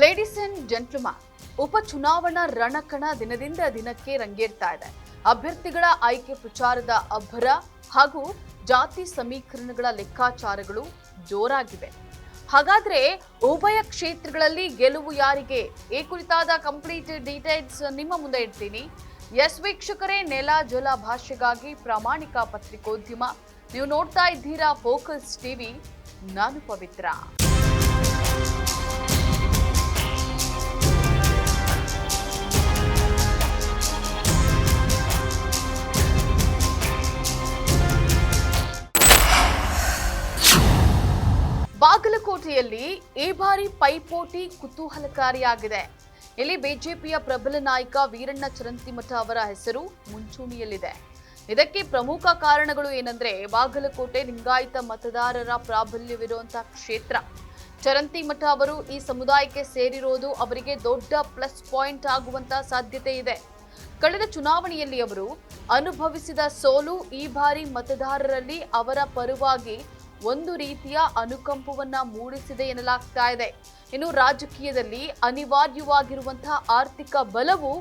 Ladies and gentleman, ಉಪಚುನಾವಣಾ ರಣಕಣ ದಿನದಿಂದ ದಿನಕ್ಕೆ ರಂಗೇರ್ತಾ ಇದೆ. ಅಭ್ಯರ್ಥಿಗಳ ಆಯ್ಕೆ ಪ್ರಚಾರದ ಅಬ್ಬರ ಹಾಗೂ ಜಾತಿ ಸಮೀಕರಣಗಳ ಲೆಕ್ಕಾಚಾರಗಳು ಜೋರಾಗಿವೆ. ಹಾಗಾದ್ರೆ ಉಭಯ ಕ್ಷೇತ್ರಗಳಲ್ಲಿ ಗೆಲುವು ಯಾರಿಗೆ? ಈ ಕುರಿತಾದ ಕಂಪ್ಲೀಟ್ ಡೀಟೇಲ್ಸ್ ನಿಮ್ಮ ಮುಂದೆ ಇಡ್ತೀನಿ. ಎಸ್ ವೀಕ್ಷಕರೇ, ನೆಲ ಜಲ ಭಾಷೆಗಾಗಿ ಪ್ರಾಮಾಣಿಕ ಪತ್ರಿಕೋದ್ಯಮ. ನೀವು ನೋಡ್ತಾ ಇದ್ದೀರಾ ಫೋಕಸ್ ಟಿವಿ. ನಾನು ಪವಿತ್ರ. ಬಾಗಲಕೋಟೆಯಲ್ಲಿ ಈ ಬಾರಿ ಪೈಪೋಟಿ ಕುತೂಹಲಕಾರಿಯಾಗಿದೆ. ಇಲ್ಲಿ ಬಿಜೆಪಿಯ ಪ್ರಬಲ ನಾಯಕ ವೀರಣ್ಣ ಚರಂತಿಮಠ ಅವರ ಹೆಸರು ಮುಂಚೂಣಿಯಲ್ಲಿದೆ. ಇದಕ್ಕೆ ಪ್ರಮುಖ ಕಾರಣಗಳು ಏನಂದ್ರೆ, ಬಾಗಲಕೋಟೆ ಲಿಂಗಾಯತ ಮತದಾರರ ಪ್ರಾಬಲ್ಯವಿರುವಂತಹ ಕ್ಷೇತ್ರ. ಚರಂತಿಮಠ ಅವರು ಈ ಸಮುದಾಯಕ್ಕೆ ಸೇರಿರೋದು ಅವರಿಗೆ ದೊಡ್ಡ ಪ್ಲಸ್ ಪಾಯಿಂಟ್ ಆಗುವಂತ ಸಾಧ್ಯತೆ ಇದೆ. ಕಳೆದ ಚುನಾವಣೆಯಲ್ಲಿ ಅವರು ಅನುಭವಿಸಿದ ಸೋಲು ಈ ಬಾರಿ ಮತದಾರರಲ್ಲಿ ಅವರ ಪರವಾಗಿ ಒಂದು ರೀತಿಯ ಅನುಕಂಪವನ್ನ ಮೂಡಿಸಿದೆ ಎನ್ನಲಾಗ್ತಾ ಇದೆ. ಇನ್ನು ರಾಜಕೀಯದಲ್ಲಿ ಅನಿವಾರ್ಯವಾಗಿರುವಂತಹ ಆರ್ಥಿಕ ಬಲವು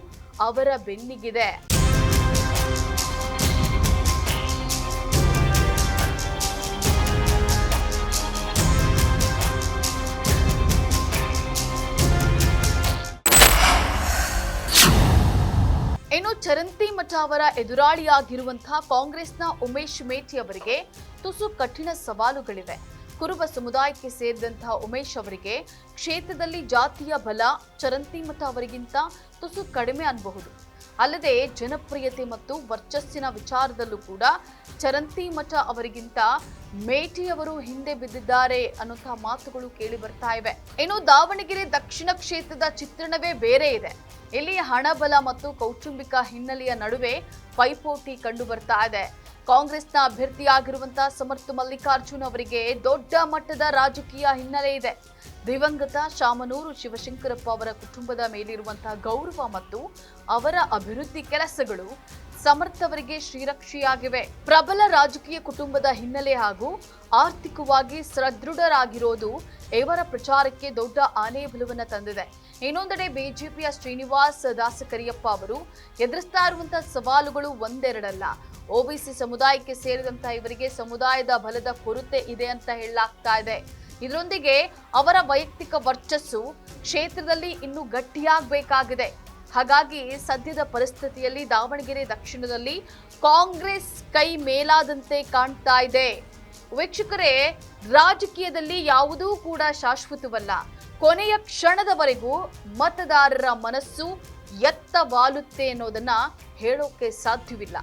ಅವರ ಬೆನ್ನಿಗಿದೆ. ಇನ್ನು ಚರಂತಿಮಠ ಅವರ ಎದುರಾಳಿಯಾಗಿರುವಂತಹ ಕಾಂಗ್ರೆಸ್ನ ಉಮೇಶ್ ಮೇಟಿ ಅವರಿಗೆ ತುಸು ಕಠಿಣ ಸವಾಲುಗಳಿವೆ. ಕುರುಬ ಸಮುದಾಯಕ್ಕೆ ಸೇರಿದಂತಹ ಉಮೇಶ್ ಅವರಿಗೆ ಕ್ಷೇತ್ರದಲ್ಲಿ ಜಾತಿಯ ಬಲ ಚರಂತಿಮಠ ಅವರಿಗಿಂತ ತುಸು ಕಡಿಮೆ ಅನ್ನಬಹುದು. ಅಲ್ಲದೆ ಜನಪ್ರಿಯತೆ ಮತ್ತು ವರ್ಚಸ್ಸಿನ ವಿಚಾರದಲ್ಲೂ ಕೂಡ ಚರಂತಿಮಠ ಅವರಿಗಿಂತ ಮೇಟಿಯವರು ಹಿಂದೆ ಬಿದ್ದಿದ್ದಾರೆ ಅನ್ನುವಂತಹ ಮಾತುಗಳು ಕೇಳಿ ಬರ್ತಾ ಇವೆ. ಇನ್ನು ದಾವಣಗೆರೆ ದಕ್ಷಿಣ ಕ್ಷೇತ್ರದ ಚಿತ್ರಣವೇ ಬೇರೆ ಇದೆ. ಇಲ್ಲಿ ಹಣಬಲ ಮತ್ತು ಕೌಟುಂಬಿಕ ಹಿನ್ನೆಲೆಯ ನಡುವೆ ಪೈಪೋಟಿ ಕಂಡು ಬರ್ತಾ ಇದೆ. ಕಾಂಗ್ರೆಸ್ನ ಅಭ್ಯರ್ಥಿಯಾಗಿರುವಂತಹ ಸಮರ್ಥ ಮಲ್ಲಿಕಾರ್ಜುನ್ ಅವರಿಗೆ ದೊಡ್ಡ ಮಟ್ಟದ ರಾಜಕೀಯ ಹಿನ್ನೆಲೆ ಇದೆ. ದಿವಂಗತ ಶಾಮನೂರು ಶಿವಶಂಕರಪ್ಪ ಅವರ ಕುಟುಂಬದ ಮೇಲಿರುವಂತಹ ಗೌರವ ಮತ್ತು ಅವರ ಅಭಿವೃದ್ಧಿ ಕೆಲಸಗಳು ಸಮರ್ಥ ಅವರಿಗೆ ಶ್ರೀರಕ್ಷೆಯಾಗಿವೆ. ಪ್ರಬಲ ರಾಜಕೀಯ ಕುಟುಂಬದ ಹಿನ್ನೆಲೆ ಹಾಗೂ ಆರ್ಥಿಕವಾಗಿ ಸದೃಢರಾಗಿರೋದು ಇವರ ಪ್ರಚಾರಕ್ಕೆ ದೊಡ್ಡ ಆನೆಬಲವನ್ನು ತಂದಿದೆ. ಇನ್ನೊಂದೆಡೆ ಬಿಜೆಪಿಯ ಶ್ರೀನಿವಾಸ್ ದಾಸಕರಿಯಪ್ಪ ಅವರು ಎದುರಿಸ್ತಾ ಇರುವಂತಹ ಸವಾಲುಗಳು ಒಂದೆರಡಲ್ಲ. ಒಬಿಸಿ ಸಮುದಾಯಕ್ಕೆ ಸೇರಿದಂತಹ ಇವರಿಗೆ ಸಮುದಾಯದ ಬಲದ ಕೊರತೆ ಇದೆ ಅಂತ ಹೇಳಲಾಗ್ತಾ ಇದೆ. ಇದರೊಂದಿಗೆ ಅವರ ವೈಯಕ್ತಿಕ ವರ್ಚಸ್ಸು ಕ್ಷೇತ್ರದಲ್ಲಿ ಇನ್ನೂ ಗಟ್ಟಿಯಾಗಬೇಕಾಗಿದೆ. ಹಾಗಾಗಿ ಸದ್ಯದ ಪರಿಸ್ಥಿತಿಯಲ್ಲಿ ದಾವಣಗೆರೆ ದಕ್ಷಿಣದಲ್ಲಿ ಕಾಂಗ್ರೆಸ್ ಕೈ ಮೇಲಾದಂತೆ ಕಾಣ್ತಾ ಇದೆ. ವೀಕ್ಷಕರೇ, ರಾಜಕೀಯದಲ್ಲಿ ಯಾವುದೂ ಕೂಡ ಶಾಶ್ವತವಲ್ಲ. ಕೊನೆಯ ಕ್ಷಣದವರೆಗೂ ಮತದಾರರ ಮನಸ್ಸು ಎತ್ತ ವಾಲುತ್ತೆ ಅನ್ನೋದನ್ನ ಹೇಳೋಕೆ ಸಾಧ್ಯವಿಲ್ಲ.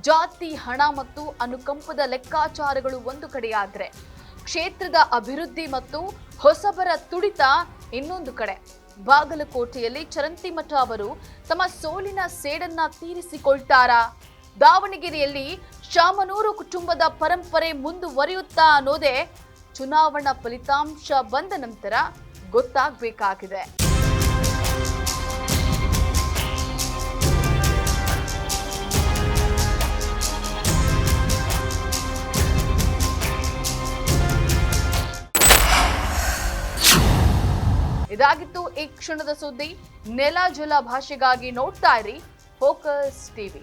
ಜಾತಿ, ಹಣ ಮತ್ತು ಅನುಕಂಪದ ಲೆಕ್ಕಾಚಾರಗಳು ಒಂದು ಕಡೆಯಾದ್ರೆ, ಕ್ಷೇತ್ರದ ಅಭಿವೃದ್ಧಿ ಮತ್ತು ಹೊಸಬರ ತುಡಿತ ಇನ್ನೊಂದು ಕಡೆ. ಬಾಗಲಕೋಟೆಯಲ್ಲಿ ಚರಂತಿಮಠ ಅವರು ತಮ್ಮ ಸೋಲಿನ ಸೇಡನ್ನ ತೀರಿಸಿಕೊಳ್ತಾರಾ? ದಾವಣಗೆರೆಯಲ್ಲಿ ಶಾಮನೂರು ಕುಟುಂಬದ ಪರಂಪರೆ ಮುಂದುವರಿಯುತ್ತಾ ಅನ್ನೋದೇ ಚುನಾವಣಾ ಫಲಿತಾಂಶ ಬಂದ ನಂತರ ಗೊತ್ತಾಗಬೇಕಾಗಿದೆ. ಇದಾಗಿತ್ತು ಈ ಕ್ಷಣದ ಸುದ್ದಿ. ನೆಲ ಜಲ ಭಾಷೆಗಾಗಿ ನೋಡ್ತಾ ಇರಿ ಫೋಕಸ್ ಟಿವಿ.